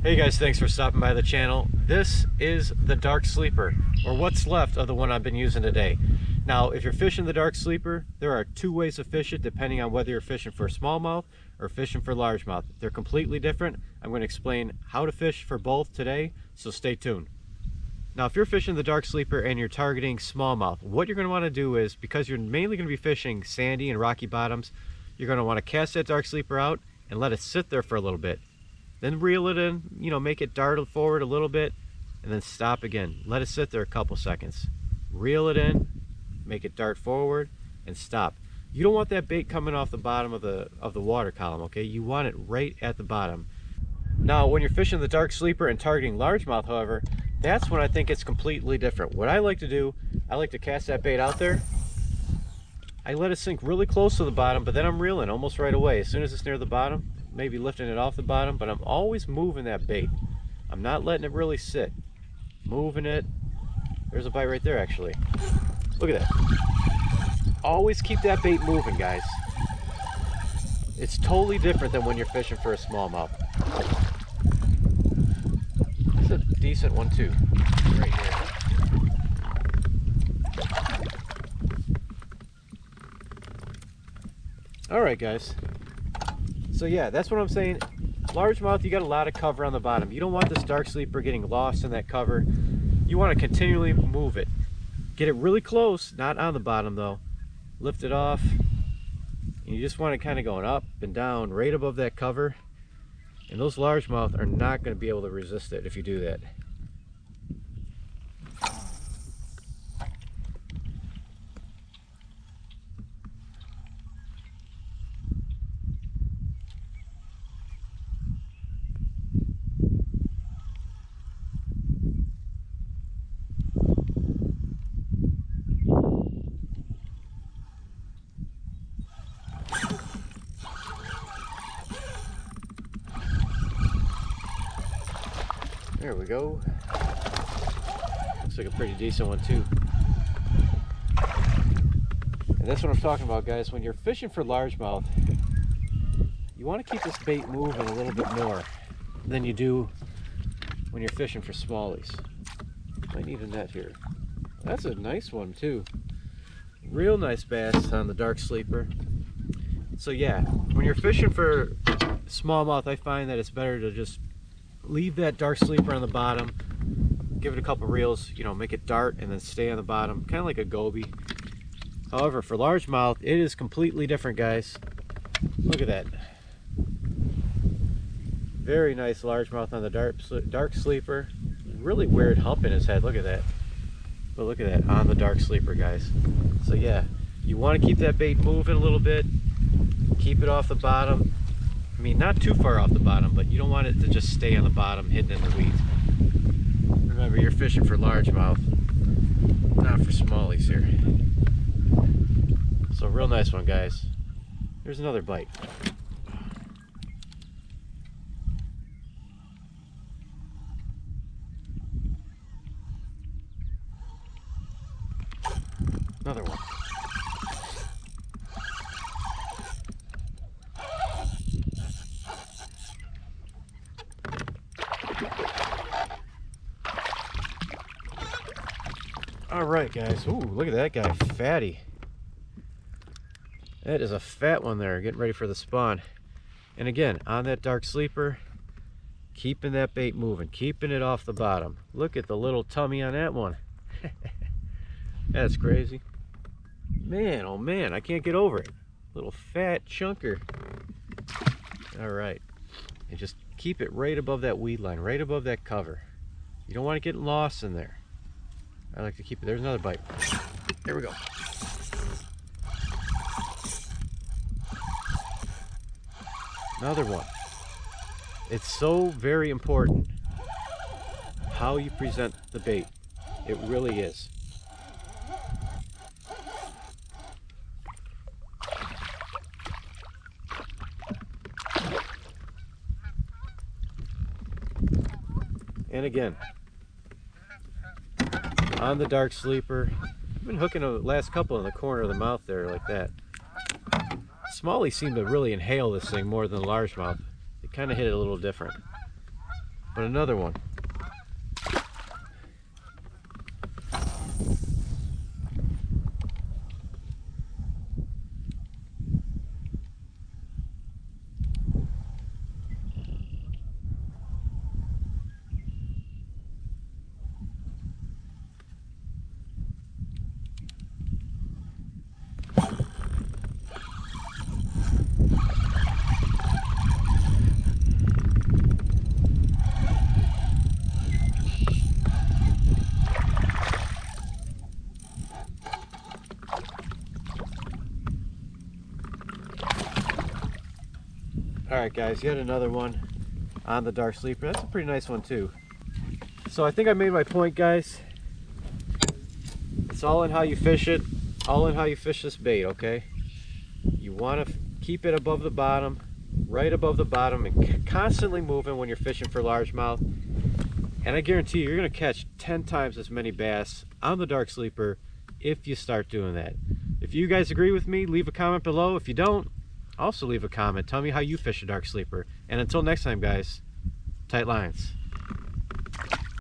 Hey guys, thanks for stopping by the channel. This is the dark sleeper, or what's left of the one I've been using today. Now, if you're fishing the dark sleeper, there are two ways to fish it depending on whether you're fishing for smallmouth or fishing for largemouth. They're completely different. I'm going to explain how to fish for both today, so stay tuned. Now, if you're fishing the dark sleeper and you're targeting smallmouth, what you're going to want to do is, because you're mainly going to be fishing sandy and rocky bottoms, you're going to want to cast that dark sleeper out and let it sit there for a little bit. Then reel it in, make it dart forward a little bit, and then stop again. Let it sit there a couple seconds. Reel it in, make it dart forward, and stop. You don't want that bait coming off the bottom of the water column, okay? You want it right at the bottom. Now, when you're fishing the dark sleeper and targeting largemouth, however, that's when I think it's completely different. What I like to do, I like to cast that bait out there. I let it sink really close to the bottom, but then I'm reeling almost right away. As soon as it's near the bottom, maybe lifting it off the bottom, but I'm always moving that bait. I'm not letting it really sit. Moving it. There's a bite right there, actually. Look at that. Always keep that bait moving, guys. It's totally different than when you're fishing for a smallmouth. It's a decent one too, right here. All right, guys. So yeah, that's what I'm saying. Largemouth, you got a lot of cover on the bottom. You don't want this dark sleeper getting lost in that cover. You want to continually move it. Get it really close, not on the bottom though. Lift it off. And you just want it kind of going up and down right above that cover. And those largemouth are not going to be able to resist it if you do that. There we go. Looks like a pretty decent one too. And that's what I'm talking about, guys. When you're fishing for largemouth, you want to keep this bait moving a little bit more than you do when you're fishing for smallies. I need a net here. That's a nice one too. Real nice bass on the dark sleeper. So yeah, when you're fishing for smallmouth, I find that it's better to just leave that dark sleeper on the bottom, give it a couple reels, make it dart and then stay on the bottom, kind of like a goby. However, for largemouth, it is completely different, guys. Look at that. Very nice largemouth on the dark sleeper. Really weird hump in his head, look at that. But look at that on the dark sleeper, guys. So yeah, you want to keep that bait moving a little bit, keep it off the bottom. I mean, not too far off the bottom, but you don't want it to just stay on the bottom, hidden in the weeds. Remember, you're fishing for largemouth, not for smallies here. So, real nice one, guys. Here's another bite. Another one. All right, guys. Ooh, look at that guy, fatty. That is a fat one there, getting ready for the spawn. And again, on that dark sleeper, keeping that bait moving, keeping it off the bottom. Look at the little tummy on that one. That's crazy. Man, oh man, I can't get over it. Little fat chunker. All right. And just keep it right above that weed line, right above that cover. You don't want to get lost in there. I like to keep it. There's another bite. There we go. Another one. It's so very important how you present the bait. It really is. And again, on the dark sleeper, I've been hooking the last couple in the corner of the mouth there like that. Smallies seem to really inhale this thing more than largemouth. They kind of hit it a little different. but another one. Alright guys, yet another one on the dark sleeper. That's a pretty nice one too. So I think I made my point, guys. It's all in how you fish it, all in how you fish this bait, okay? You want to keep it above the bottom, right above the bottom, and constantly moving when you're fishing for largemouth. And I guarantee you're going to catch 10 times as many bass on the dark sleeper if you start doing that. If you guys agree with me, leave a comment below. If you don't, also leave a comment. Tell me how you fish a dark sleeper. And until next time, guys, tight lines.